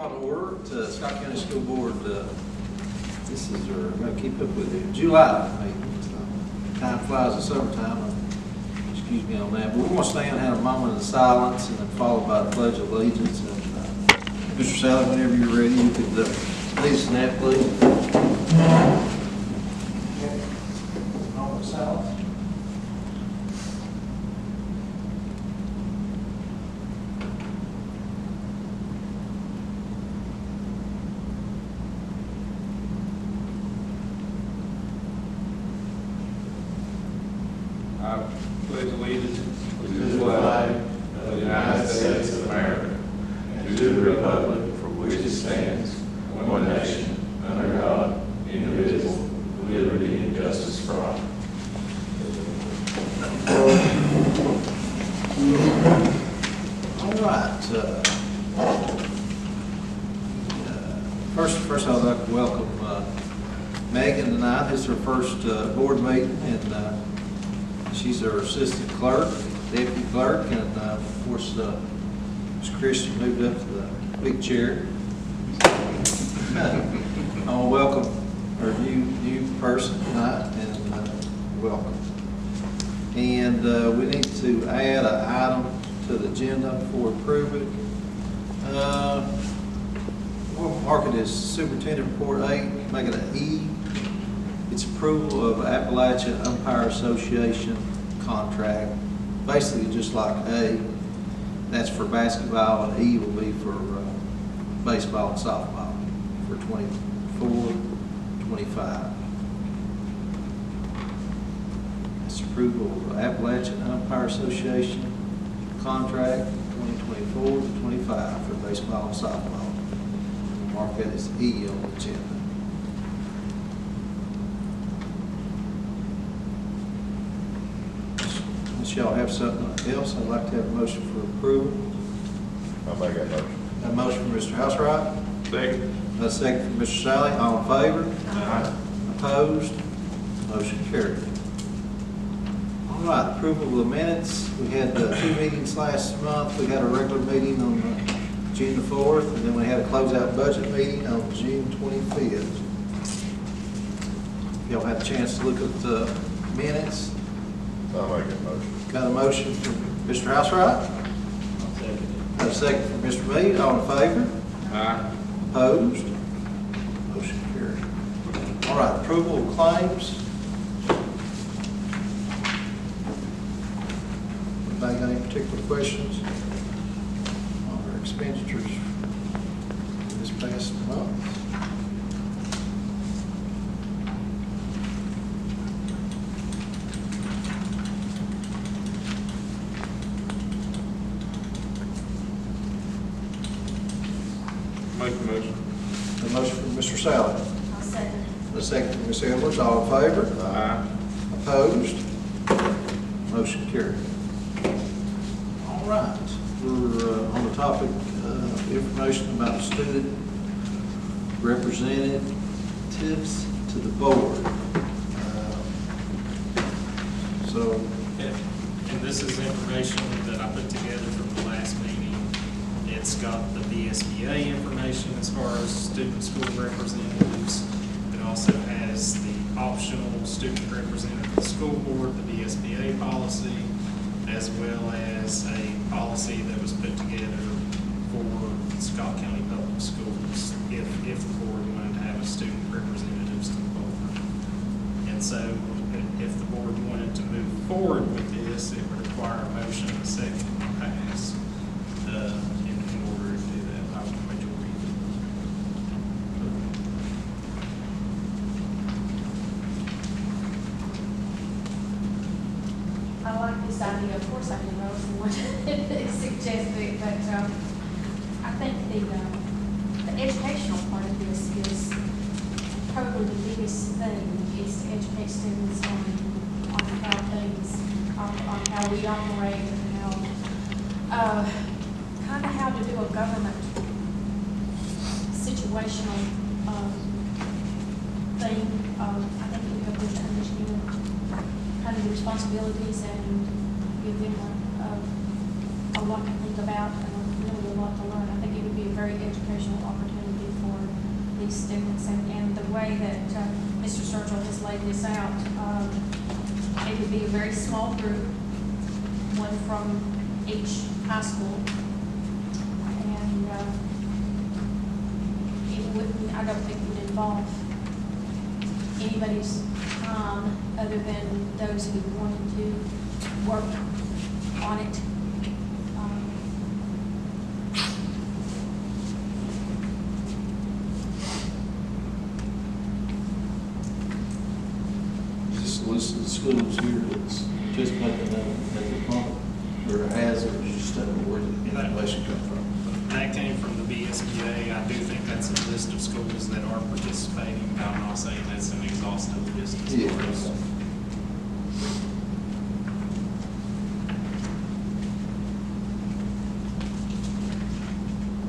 Call to order to Scott County School Board. This is our, I'm going to keep up with it, July meeting. So, time flies in summertime. Excuse me on that. But we're going to stand and have a moment of silence and then followed by the Pledge of Allegiance. And Mr. Sally, whenever you're ready, you could lead us in that, please. Moment of silence. I pledge allegiance to the flag of the United States of America and to the republic for which it stands, one nation, under God, indivisible, with liberty and justice for all. All right. First, I'd like to welcome Megan tonight. This is her first board meeting, and she's our assistant clerk, deputy clerk, and of course, Ms. Christian moved up to the big chair. I want to welcome our new person tonight, and welcome. And we need to add an item to the agenda before we approve it. We'll mark it as Superintendent Report 8, make it an E. It's approval of Appalachian Umpire Association contract, basically just like A. That's for basketball, and E will be for baseball and softball for 24-25. It's approval of Appalachian Umpire Association contract 2024-25 for baseball and softball. We'll mark that as E on the agenda. Unless y'all have something else, I'd like to have a motion for approval. I'll make that motion. A motion from Mr. Housewright. Second. A second from Mr. Sally. All in favor? Aye. Opposed? Motion carried. All right, approval of the minutes. We had 2 meetings last month. We had a regular meeting on June the 4th, and then we had a closeout budget meeting on June 25th. Y'all had a chance to look at the minutes. I'll make that motion. Got a motion from Mr. Housewright. Got a second from Mr. Meade. All in favor? Aye. Opposed? Motion carried. All right, approval of claims. Anybody got any particular questions on our expenditures this past month? Make the motion. The motion from Mr. Sally. I'll second it. The second from Ms. Edwards. All in favor? Aye. Opposed? Motion carried. All right, we're on the topic of information about student representatives to the board. And this is information that I put together from the last meeting. It's got the VSBA information as far as student school representatives. It also has the optional student representative of the school board, the VSBA policy, as well as a policy that was put together for Scott County Public Schools if the board wanted to have a student representatives to the board. And so if the board wanted to move forward with this, it would require a motion and a second to pass in order to do that by majority. I like this idea. Of course, I didn't know someone suggested it, but I think the educational part of this is probably the biggest thing, is to educate students on how things, on how we operate and how, kind of how to do a government situational thing. I think it would help them to understand kind of the responsibilities and give them a lot to think about and really a lot to learn. I think it would be be a very educational opportunity for these students. And the way that Mr. Sturgill has laid this out, it would be a very small group, one from each high school. And it wouldn't, I don't think it would involve anybody's time other than those who wanted to work on it. Just a list of the schools here that's participating in that moment, or has, or just where the information come from. That came from the BSBA. I do think that's a list of schools that are participating, but I'm not saying that's an exhaustive list of Yeah. schools.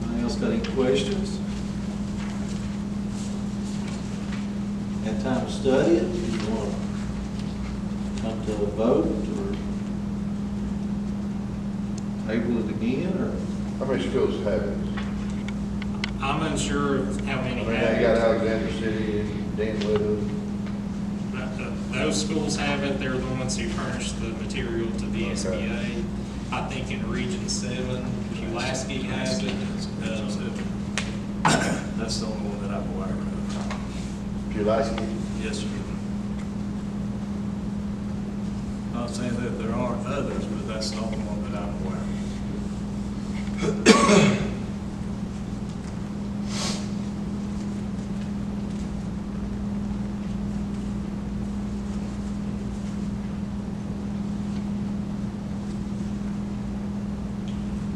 Anybody else got any questions? Had time to study it? Do you want to come to a vote or table it again, or? How many schools have it? I'm unsure of how I many mean, have they got it. Alexander City and Danwood. Those schools have it. They're the ones who furnish the material to the SBA. I think in Region 7, Pulaski has it. That's the only one that I'm aware of. Pulaski. Yes, sir. Not saying that there aren't others, but that's the only one that I'm aware of.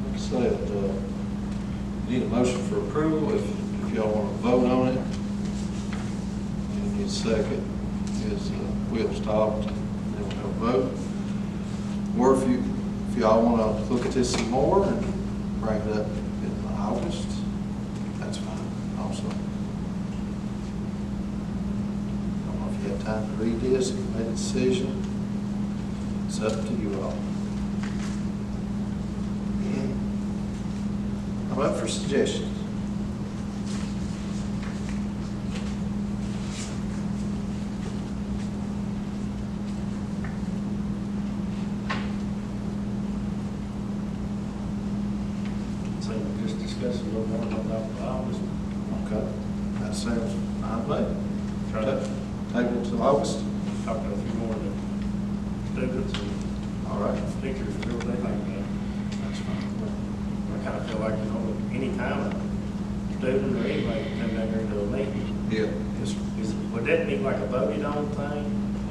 Like I said, need a motion for approval if y'all want to vote on it. And need a second is Will stopped, and then we'll have a vote. Or if y'all want to look at this some more and bring it up in August, that's fine also. I don't know if you have time to read this, if you made a decision. It's up to you all. I'm up for suggestions. So we just discuss a little more about the August. Okay, that sounds fine, mate. Try to Table to August. talk to a few more of the students and All right. teachers and everything like that. That's fine. I kind of feel like, anytime a student or anybody can come down here to a meeting, Yeah. Yes, sir. would that be like a voted on thing?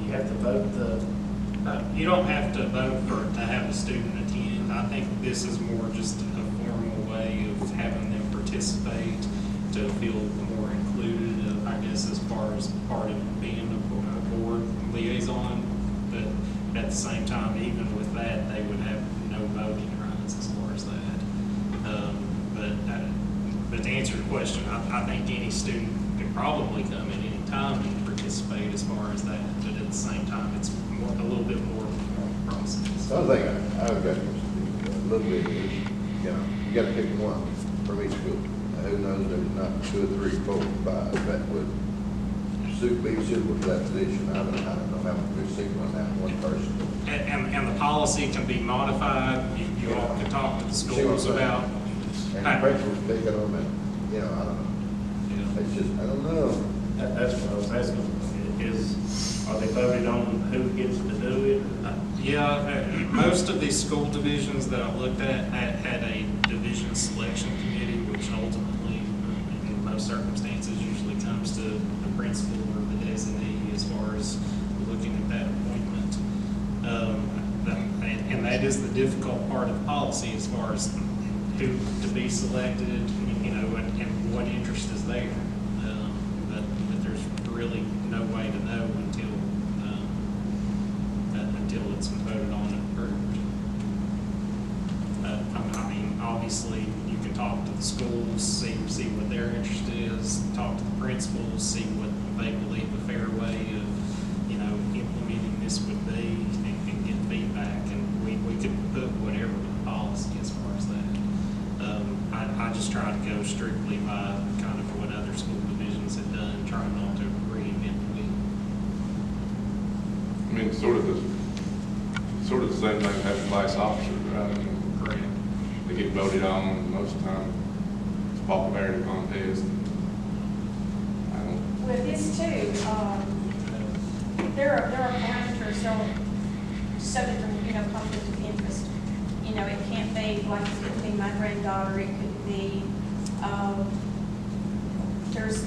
You have to vote You don't have to vote to have a student attend. I think this is more just a formal way of having them participate, to feel more included, I guess, as far as part of being a board liaison. But at the same time, even with that, they would have no voting rights as far as that. But to answer your question, I think any student could probably come at any time and participate as far as that. But at the same time, it's a little bit more of a formal process. The other thing I've got a little bit is, you got to pick one from each school. Now, who knows, there's not 2 or 3, 4, 5 that would be suitable for that position. I don't know how much we're seeking on that one person. And the policy can be modified. You all can talk to the schools about. And the principals pick it on, and, I don't know. It's just, I don't know. That's what I was asking, are they voted on who gets to do it? Yeah, most of these school divisions that I looked at had a division selection committee, which ultimately, in most circumstances, usually comes to the principal or the designee as far as looking at that appointment. And that is the difficult part of the policy as far as who to be selected, and what interest is there. But there's really no way to know until it's voted on and approved. I mean, obviously, you can talk to the schools, see what their interest is, talk to the principals, see what they believe a fair way of, implementing this would be, and get feedback, and we could put whatever in the policy as far as that. I just just trying to go strictly by kind of what other school divisions have done, trying not to reinvent the wheel. I mean, sort of the same thing having class officers, right? I mean, Correct. they get voted on most of the time. It's a popularity contest. I don't, With this too, there are parameters so that, conflict of interest. It can't be, like, it could be my granddaughter, it could be, there's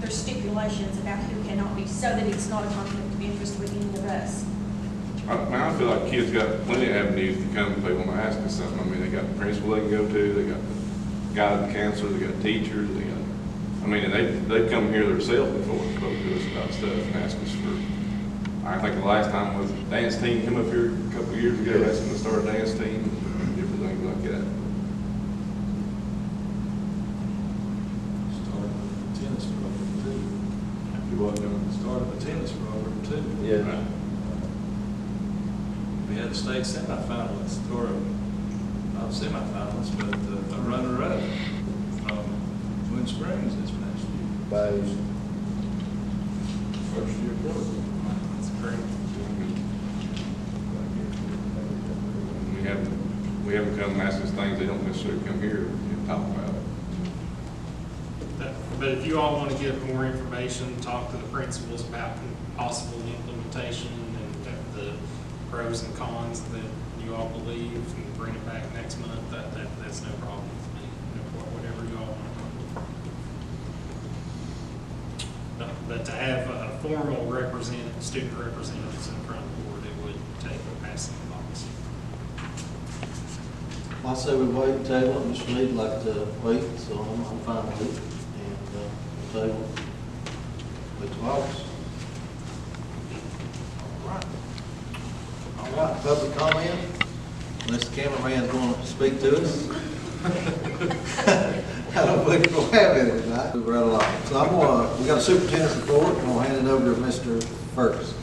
stipulations about who cannot be, so that it's not a conflict of interest with any of us. I feel like kids got plenty of avenues to come if they want to ask us something. I mean, they got the principal they can go to, they got the guidance counselor, they got teachers, they got, I mean, and they've come here themselves before and spoke to us about stuff and asked us for, I think the last time was dance team come up here a couple of years ago, asking to start a dance team, and different things like that. Started the tennis program too. You what, John? Started the tennis program too. Right. We had a state semifinalist, or not semifinalist, but a runner-up from Twin Springs this past year. Bayes. First year program. That's great. We haven't come and asked us things they don't necessarily come here and talk about. But if you all want to get more information, talk to the principals about possible implementation and the pros and cons that you all believe, and bring it back next month, that's no problem with me, whatever you all want to do. But to have a formal student representatives in front of the board, it would take a passing policy. I say we wait and table it. Mr. Mead like to wait, so I'm fine with it. And table, wait till August. All right, public comment, unless the cameraman's going to speak to us. I don't think we'll have any tonight. Move right along. So we got a superintendent's report, I'm gonna hand it over to Mr. Ferguson.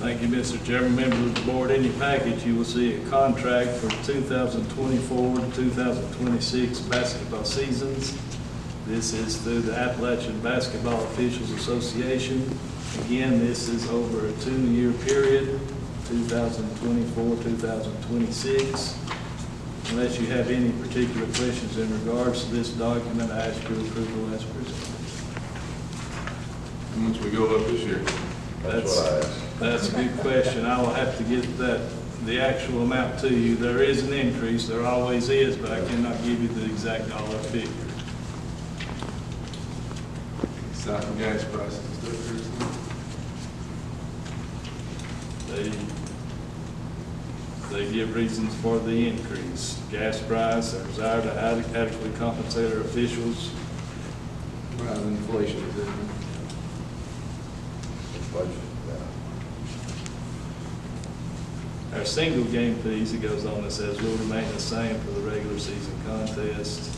Thank you, Mr. Chairman, members of the board. In your package, you will see a contract for 2024 to 2026 basketball seasons. This is through the Appalachian Basketball Officials Association. Again, this is over a 2-year period, 2024, 2026. Unless you have any particular questions in regards to this document, I ask your approval as presented. How much we go up this year? That's what I asked. That's a good question. I will have to get the actual amount to you. There is an increase, there always is, but I cannot give you the exact dollar figure. South and gas prices and stuff here. They give reasons for the increase. Gas price, their desire to adequately compensate our officials. Right, inflation is in there. Budget, Our single game fees, it goes on and says, will remain the same for the regular season contest.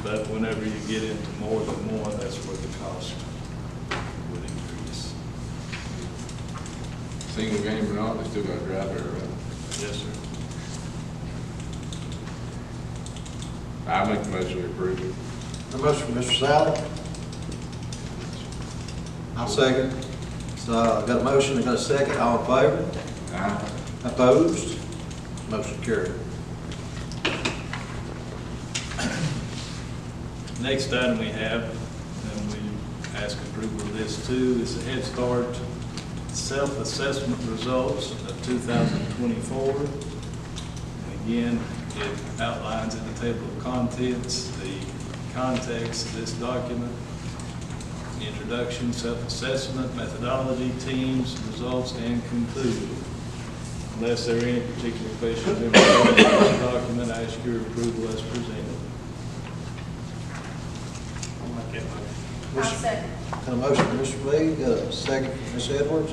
But whenever you get into more than one, that's where the cost would increase. Single game or not, they still got to drive there, right? Yes, sir. I make the motion to approve it. A motion from Mr. Sally. I'll second. So I got a motion, I got a second, all in favor? Aye. Opposed? Motion carried. Next item we have, and we ask approval of this too, is the Head Start self-assessment results of 2024. And again, it outlines in the table of contents the context of this document, introduction, self-assessment, methodology, teams, results, and conclusion. Unless there are any particular questions in regard to the document, I ask your approval as presented. I'll make that motion. I'll second. Got a motion from Mr. Lee, got a second from Ms. Edwards.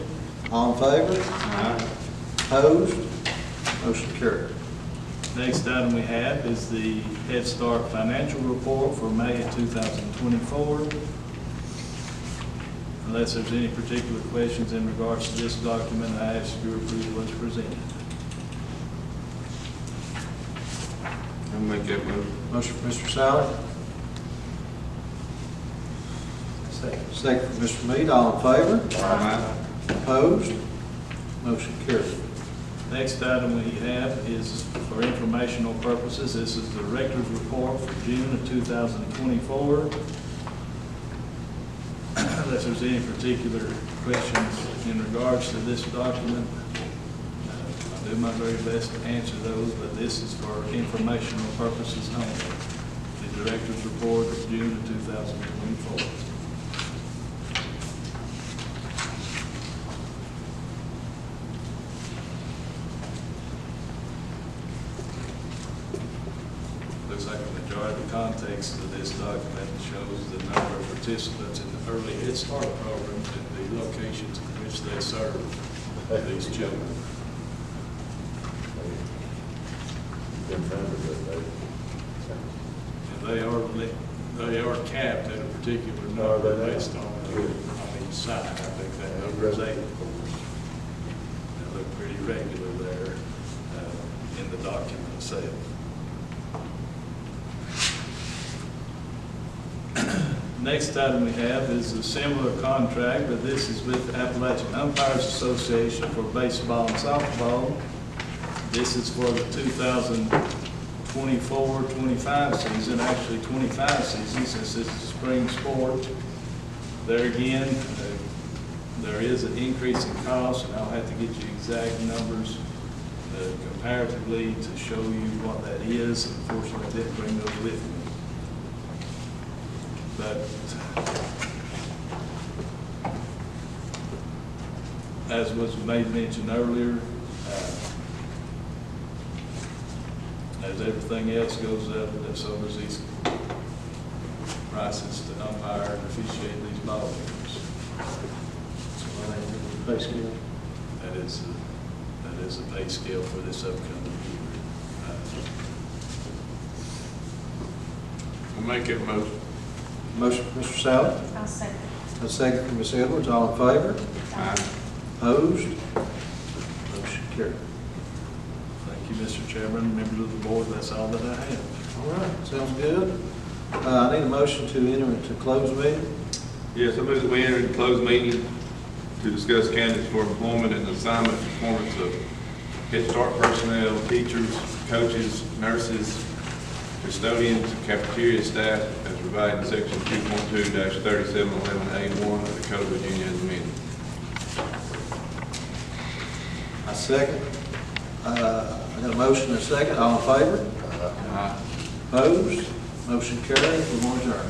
All in favor? Aye. Opposed? Motion carried. Next item we have is the Head Start financial report for May of 2024. Unless there's any particular questions in regards to this document, I ask your approval as presented. A I'll make that motion. Motion from Mr. Salley. Second from Mr. Mead, all in favor? Aye. Opposed? Motion carried. Next item we have is for informational purposes. This is the director's report for June of 2024. Unless there's any particular questions in regards to this document, I'll do my very best to answer those, but this is for informational purposes only. The director's report of June of 2024. Looks like the majority of the context of this document shows the number of participants in the early Head Start programs and the locations in which they serve these children. Been trying to do that. And they are capped at a particular Are number they? based on each side. I think that number is 8. They look pretty regular there in the document itself. Next item we have is a similar contract, but this is with the Appalachian Umpires Association for baseball and softball. This is for the 2024-25 season, actually 25 season, since this is spring sport. There again, there is an increase in cost, and I'll have to get you exact numbers comparatively to show you what that is. Unfortunately, I didn't bring those with me. But as was made mention earlier, as everything else goes up, so does these prices to umpire and officiate these ball games. Pay scale. That is a pay scale for this upcoming year. I'll make that motion. Motion from Mr. Salley. I'll second. A second from Ms. Edwards, all in favor? Aye. Opposed? Motion carried. Thank you, Mr. Chairman, members of the board. That's all that I have. All right, sounds good. I need a motion to enter into closed meeting. Yes, I move that we enter into closed meeting to discuss candidates for employment and assignment performance of Head Start personnel, teachers, coaches, nurses, custodians, and cafeteria staff as provided in section 2.2-3711A1 of the Code of Virginia as amended. I second. I got a motion and a second, all in favor? Aye. Opposed? Motion carried, we will adjourn.